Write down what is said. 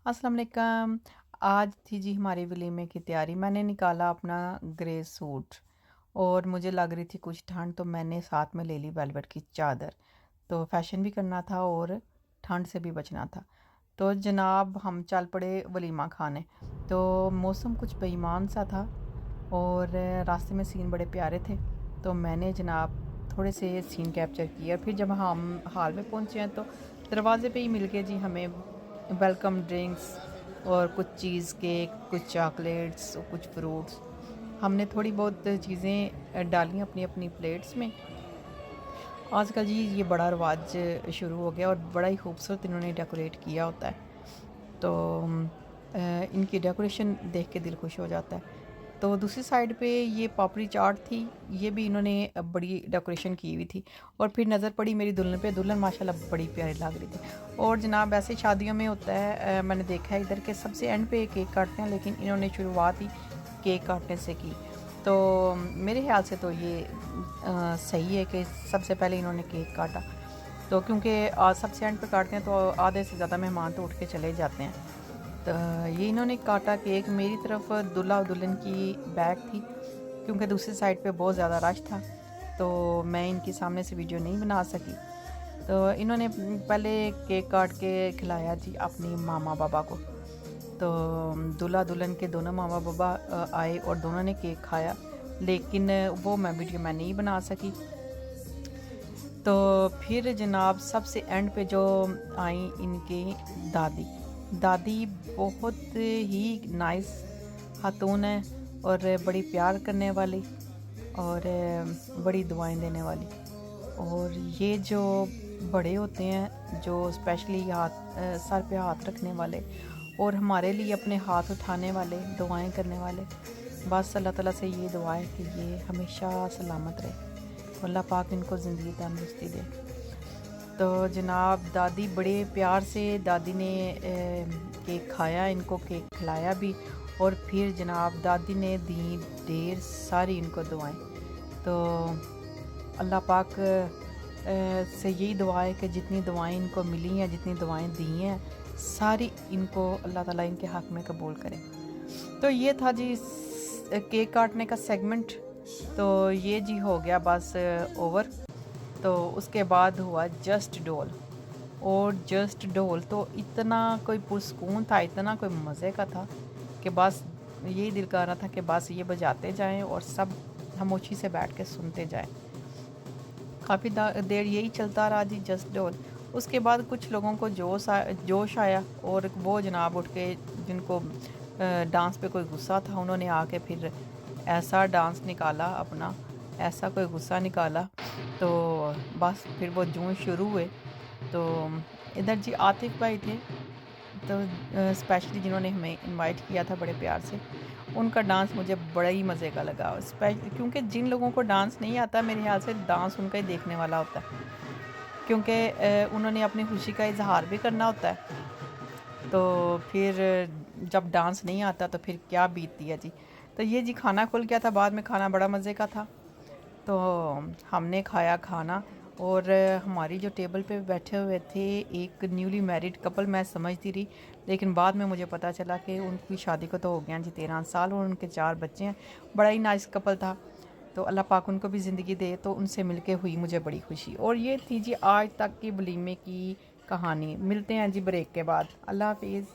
अस्सलाम वालेकुम। आज थी जी हमारे वलीमे की तैयारी। मैंने निकाला अपना ग्रे सूट और मुझे लग रही थी कुछ ठंड, तो मैंने साथ में ले ली वेलवेट की चादर। तो फैशन भी करना था और ठंड से भी बचना था। तो जनाब हम चल पड़े वलीमा खाने। तो मौसम कुछ बेईमान सा था और रास्ते में सीन बड़े प्यारे थे। तो मैंने जनाब थोड़े से सीन कैप्चर किए। फिर जब हम हाल में पहुँचे हैं तो दरवाज़े पे ही मिल गए जी हमें वेलकम ड्रिंक्स और कुछ चीज़ केक, कुछ चॉकलेट्स और कुछ फ्रूट्स। हमने थोड़ी बहुत चीज़ें डाली अपनी अपनी प्लेट्स में। आजकल जी ये बड़ा रिवाज शुरू हो गया और बड़ा ही खूबसूरत इन्होंने डेकोरेट किया होता है। तो इनकी डेकोरेशन देख के दिल खुश हो जाता है। तो दूसरी साइड पे ये पापड़ी चाट थी, ये भी इन्होंने बड़ी डेकोरेशन की हुई थी। और फिर नज़र पड़ी मेरी दुल्हन पे, दुल्हन माशाल्लाह बड़ी प्यारी लग रही थी। और जनाब ऐसे शादियों में होता है, मैंने देखा है इधर के सबसे एंड पे केक काटते हैं, लेकिन इन्होंने शुरुआत ही केक काटने से की। तो मेरे ख्याल से तो ये सही है कि सबसे पहले इन्होंने केक काटा। तो क्योंकि सबसे एंड पे काटते हैं तो आधे से ज़्यादा मेहमान तो उठ के चले जाते हैं। तो ये इन्होंने काटा केक। मेरी तरफ दूल्हा और दुल्हन की बैग थी, क्योंकि दूसरी साइड पे बहुत ज़्यादा रश था, तो मैं इनके सामने से वीडियो नहीं बना सकी। तो इन्होंने पहले केक काट के खिलाया जी अपनी मामा बाबा को। तो दूल्हा दुल्हन के दोनों मामा बाबा आए और दोनों ने केक खाया, लेकिन वो मैं वीडियो मैं नहीं बना सकी। तो फिर जनाब सबसे एंड पे जो आई इनकी दादी। दादी बहुत ही नाइस खातून है और बड़ी प्यार करने वाली और बड़ी दुआएं देने वाली। और ये जो बड़े होते हैं, जो स्पेशली सर पे हाथ रखने वाले और हमारे लिए अपने हाथ उठाने वाले, दुआएं करने वाले, बस अल्लाह ताला से ये दुआ है कि ये हमेशा सलामत रहे, अल्लाह पाक इनको ज़िंदगी तंदुरुस्ती दे। तो जनाब दादी बड़े प्यार से दादी ने केक खाया, इनको केक खिलाया भी। और फिर जनाब दादी ने दी ढेर सारी इनको दुआएं। तो अल्लाह पाक से यही दुआ है कि जितनी दुआएं इनको मिली हैं, जितनी दुआएं दी हैं, सारी इनको अल्लाह ताला इनके हक़ में कबूल करे। तो ये था जी केक काटने का सेगमेंट। तो ये जी हो गया बस ओवर। तो उसके बाद हुआ जस्ट डोल। और जस्ट डोल तो इतना कोई पुरस्कून था, इतना कोई मज़े का था कि बस यही दिल कर रहा था कि बस ये बजाते जाएं और सब खामोशी से बैठ के सुनते जाएं। काफ़ी देर यही चलता रहा जी जस्ट डोल। उसके बाद कुछ लोगों को जोश आया और वो जनाब उठ के, जिनको डांस पे कोई गुस्सा था, उन्होंने आके फिर ऐसा डांस निकाला अपना, ऐसा कोई गुस्सा निकाला। तो बस फिर वो जून शुरू हुए। तो इधर जी आतिफ भाई थे, तो स्पेशली जिन्होंने हमें इनवाइट किया था बड़े प्यार से, उनका डांस मुझे बड़ा ही मज़े का लगा। स्पेशली क्योंकि जिन लोगों को डांस नहीं आता, मेरे ख्याल से डांस उनका ही देखने वाला होता है, क्योंकि उन्होंने अपनी खुशी का इजहार भी करना होता है। तो फिर जब डांस नहीं आता तो फिर क्या बीतती है जी। तो ये जी खाना खुल गया था, बाद में खाना बड़ा मज़े का था। तो हमने खाया खाना। और हमारी जो टेबल पे बैठे हुए थे एक न्यूली मैरिड कपल, मैं समझती रही, लेकिन बाद में मुझे पता चला कि उनकी शादी को तो हो गया जी 13 साल और उनके 4 बच्चे हैं। बड़ा ही नाइस कपल था। तो अल्लाह पाक उनको भी ज़िंदगी दे। तो उनसे मिलके हुई मुझे बड़ी खुशी। और ये थी जी आज तक की वलीमे की कहानी। मिलते हैं जी ब्रेक के बाद। अल्लाह हाफिज़।